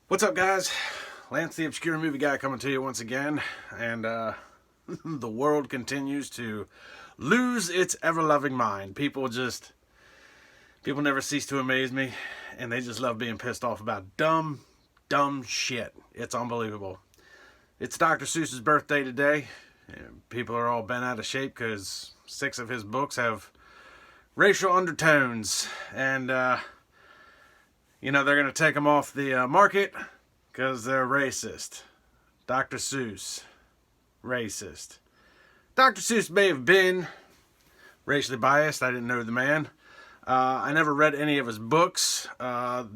What's up, guys? Lance the Obscure Movie Guy coming to you once again, and the world continues to lose its ever-loving mind. People never cease to amaze me, and they just love being pissed off about dumb shit. It's unbelievable. It's Dr. Seuss's birthday today, and people are all bent out of shape because 6 of his books have racial undertones, and they're going to take them off the market because they're racist. Dr. Seuss, racist. Dr. Seuss may have been racially biased. I didn't know the man. I never read any of his books. I've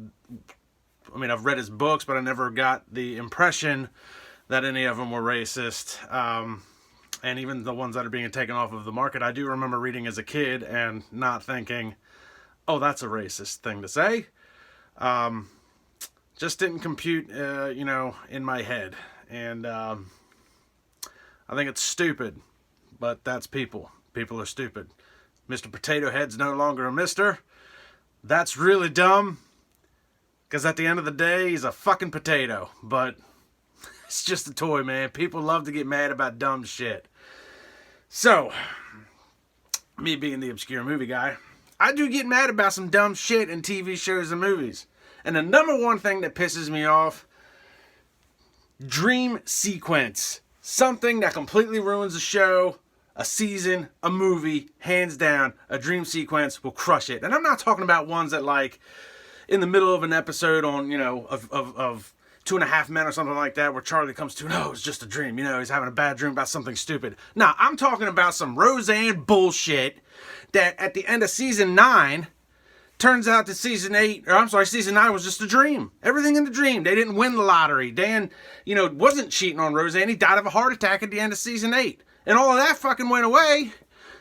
read his books, but I never got the impression that any of them were racist. And even the ones that are being taken off of the market, I do remember reading as a kid and not thinking, oh, that's a racist thing to say. Just didn't compute, in my head. And I think it's stupid, but that's people. People are stupid. Mr. Potato Head's no longer a mister. That's really dumb, because at the end of the day, he's a fucking potato. But it's just a toy, man. People love to get mad about dumb shit. So, me being the obscure movie guy, I do get mad about some dumb shit in TV shows and movies. And the number one thing that pisses me off, dream sequence. Something that completely ruins a show, a season, a movie, hands down, a dream sequence will crush it. And I'm not talking about ones that, like, in the middle of an episode on, of 2.5 Men or something like that, where Charlie comes to, no, it's just a dream. He's having a bad dream about something stupid. Nah, I'm talking about some Roseanne bullshit that at the end of season 9, turns out that season 9 was just a dream. Everything in the dream. They didn't win the lottery. Dan, wasn't cheating on Roseanne. He died of a heart attack at the end of season 8. And all of that fucking went away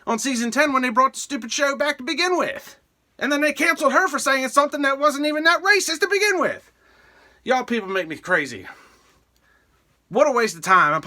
on season 10 when they brought the stupid show back to begin with. And then they canceled her for saying something that wasn't even that racist to begin with. Y'all people make me crazy. What a waste of time.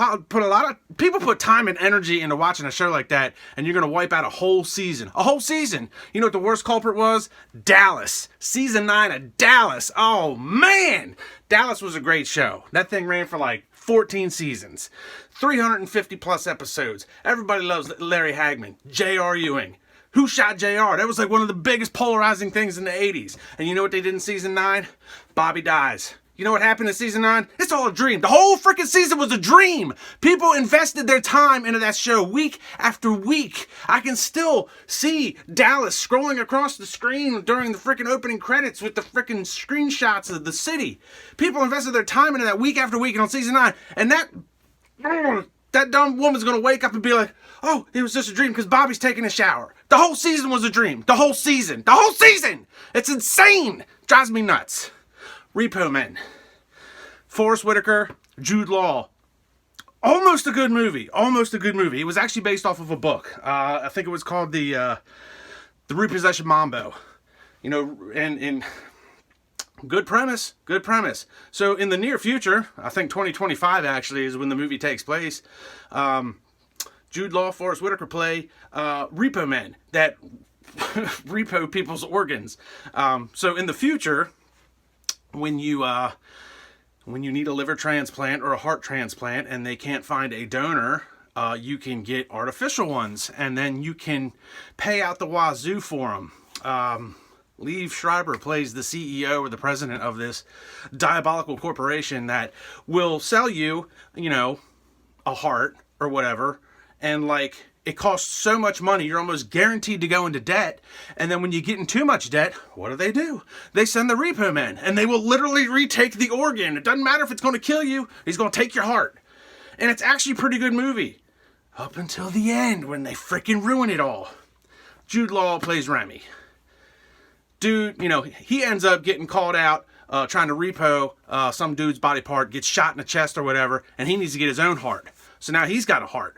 People put time and energy into watching a show like that, and you're going to wipe out a whole season. A whole season. You know what the worst culprit was? Dallas. Season 9 of Dallas. Oh, man. Dallas was a great show. That thing ran for like 14 seasons. 350 plus episodes. Everybody loves Larry Hagman. J.R. Ewing. Who shot JR? That was like one of the biggest polarizing things in the 80s. And you know what they did in season 9? Bobby dies. You know what happened in season 9? It's all a dream. The whole freaking season was a dream. People invested their time into that show week after week. I can still see Dallas scrolling across the screen during the freaking opening credits with the freaking screenshots of the city. People invested their time into that week after week, and on season 9, and that dumb woman's going to wake up and be like, oh, it was just a dream because Bobby's taking a shower. The whole season was a dream. The whole season. The whole season! It's insane! Drives me nuts. Repo Men. Forrest Whittaker, Jude Law. Almost a good movie. Almost a good movie. It was actually based off of a book. I think it was called the Repossession Mambo. And good premise. Good premise. So in the near future, I think 2025 actually is when the movie takes place. Jude Law, Forrest Whitaker play repo men that repo people's organs. So in the future, when you need a liver transplant or a heart transplant and they can't find a donor, you can get artificial ones, and then you can pay out the wazoo for them. Liev Schrieber plays the CEO or the president of this diabolical corporation that will sell you, a heart or whatever, and it costs so much money, you're almost guaranteed to go into debt. And then when you get in too much debt, what do? They send the repo men, and they will literally retake the organ. It doesn't matter if it's going to kill you, he's going to take your heart. And it's actually a pretty good movie. Up until the end, when they freaking ruin it all. Jude Law plays Remy. Dude, he ends up getting called out trying to repo some dude's body part, gets shot in the chest or whatever, and he needs to get his own heart. So now he's got a heart.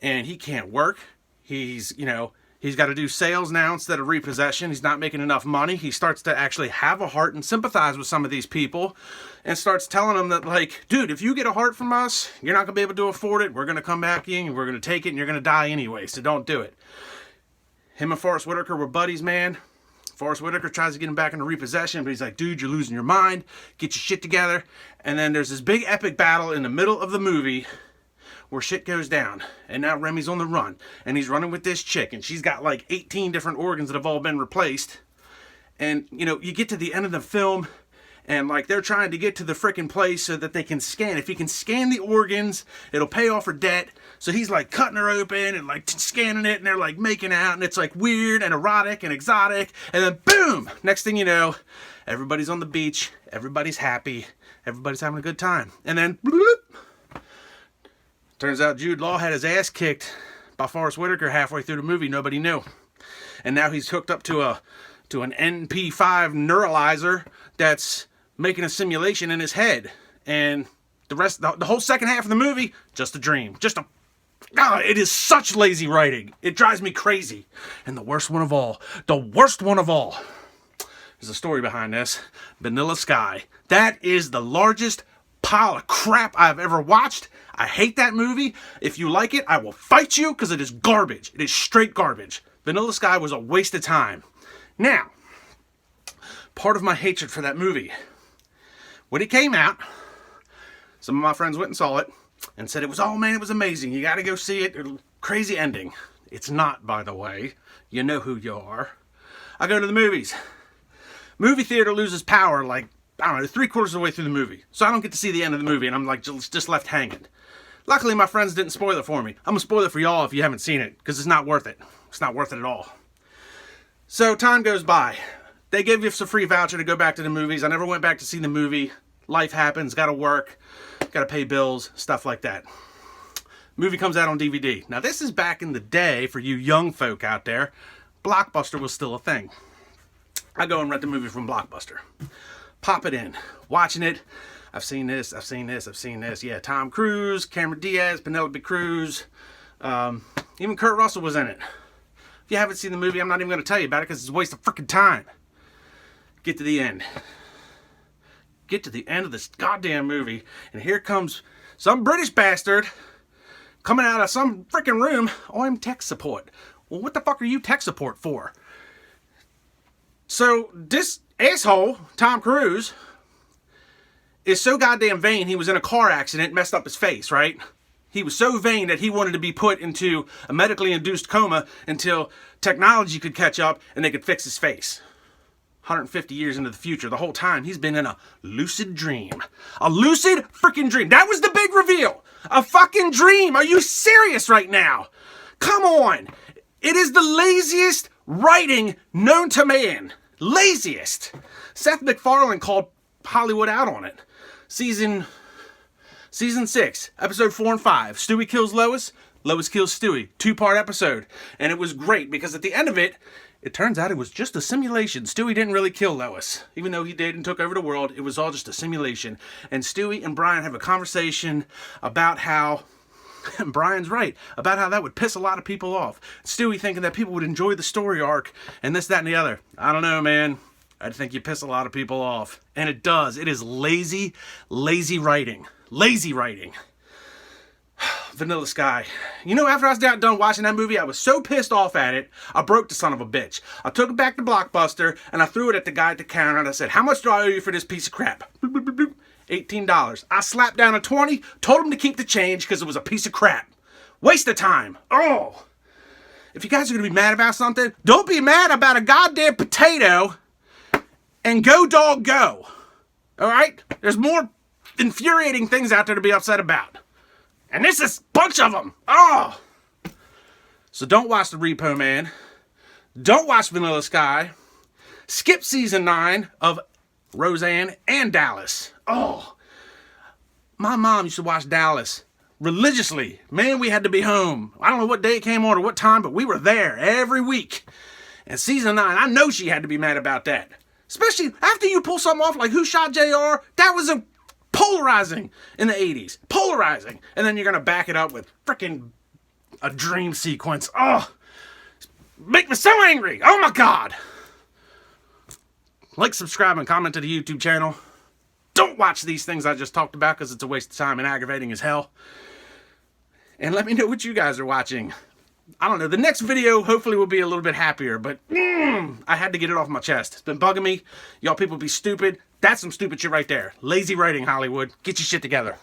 And he can't work. He's got to do sales now instead of repossession. He's not making enough money. He starts to actually have a heart and sympathize with some of these people and starts telling them that, dude, if you get a heart from us, you're not going to be able to afford it. We're going to come back in and we're going to take it and you're going to die anyway, so don't do it. Him and Forrest Whitaker were buddies, man. Forrest Whitaker tries to get him back into repossession, but he's like, dude, you're losing your mind. Get your shit together. And then there's this big epic battle in the middle of the movie where shit goes down. And now Remy's on the run. And he's running with this chick. And she's got like 18 different organs that have all been replaced. And, you know, you get to the end of the film, and like they're trying to get to the frickin' place so that they can scan. If you can scan the organs, it'll pay off her debt. So he's like cutting her open and like scanning it, and they're like making out, and it's like weird and erotic and exotic. And then boom, next thing you know, everybody's on the beach, everybody's happy, everybody's having a good time. And then bloop, turns out Jude Law had his ass kicked by Forrest Whitaker halfway through the movie. Nobody knew. And now he's hooked up to an NP5 neuralizer that's making a simulation in his head. And the whole second half of the movie, just a dream. God, it is such lazy writing. It drives me crazy. And the worst one of all, there's a story behind this. Vanilla Sky. That is the largest pile of crap I've ever watched. I hate that movie. If you like it, I will fight you because it is garbage. It is straight garbage. Vanilla Sky was a waste of time. Now, part of my hatred for that movie, when it came out, some of my friends went and saw it and said it was, oh man, it was amazing. You got to go see it. Crazy ending. It's not, by the way. You know who you are. I go to the movies. Movie theater loses power like, I don't know, 3/4 of the way through the movie. So I don't get to see the end of the movie, and I'm like just left hanging. Luckily, my friends didn't spoil it for me. I'm going to spoil it for y'all if you haven't seen it, because it's not worth it. It's not worth it at all. So time goes by. They give you a free voucher to go back to the movies. I never went back to see the movie. Life happens, gotta work, gotta pay bills, stuff like that. Movie comes out on DVD. Now this is back in the day for you young folk out there. Blockbuster was still a thing. I go and rent the movie from Blockbuster. Pop it in. Watching it. I've seen this. Yeah, Tom Cruise, Cameron Diaz, Penelope Cruz. Even Kurt Russell was in it. If you haven't seen the movie, I'm not even going to tell you about it because it's a waste of freaking time. Get to the end. Get to the end of this goddamn movie, and here comes some British bastard coming out of some freaking room. Oh, I'm tech support. Well, what the fuck are you tech support for? So this asshole, Tom Cruise, is so goddamn vain. He was in a car accident, messed up his face, right? He was so vain that he wanted to be put into a medically induced coma until technology could catch up and they could fix his face. 150 years into the future, the whole time he's been in a lucid dream. A lucid freaking dream. That was the big reveal. A fucking dream. Are you serious right now? Come on. It is the laziest writing known to man. Laziest. Seth MacFarlane called Hollywood out on it. Season 6, episode 4 and 5. Stewie kills Lois. Lois kills Stewie. 2-part episode. And it was great because at the end of it, it turns out it was just a simulation. Stewie didn't really kill Lois. Even though he did and took over the world, it was all just a simulation. And Stewie and Brian have a conversation about how, and Brian's right, about how that would piss a lot of people off. Stewie thinking that people would enjoy the story arc and this, that, and the other. I don't know, man. I think you piss a lot of people off. And it does. It is lazy, lazy writing. Lazy writing. Vanilla Sky. You know, after I was done watching that movie, I was so pissed off at it, I broke the son of a bitch. I took it back to Blockbuster, and I threw it at the guy at the counter, and I said, how much do I owe you for this piece of crap? $18. I slapped down a 20, told him to keep the change because it was a piece of crap. Waste of time. Oh. If you guys are going to be mad about something, don't be mad about a goddamn potato and go dog go. All right? There's more infuriating things out there to be upset about. And this is a bunch of them. Oh. So don't watch the Repo Man. Don't watch Vanilla Sky. Skip season 9 of Roseanne and Dallas. Oh. My mom used to watch Dallas religiously. Man, we had to be home. I don't know what day it came on or what time, but we were there every week. And season 9, I know she had to be mad about that. Especially after you pull something off like Who Shot JR? That was a polarizing in the 80s. Polarizing. And then you're going to back it up with freaking a dream sequence. Oh, make me so angry. Oh my God. Like, subscribe, and comment to the YouTube channel. Don't watch these things I just talked about because it's a waste of time and aggravating as hell. And let me know what you guys are watching. I don't know. The next video hopefully will be a little bit happier, but I had to get it off my chest. It's been bugging me. Y'all people be stupid. That's some stupid shit right there. Lazy writing, Hollywood. Get your shit together.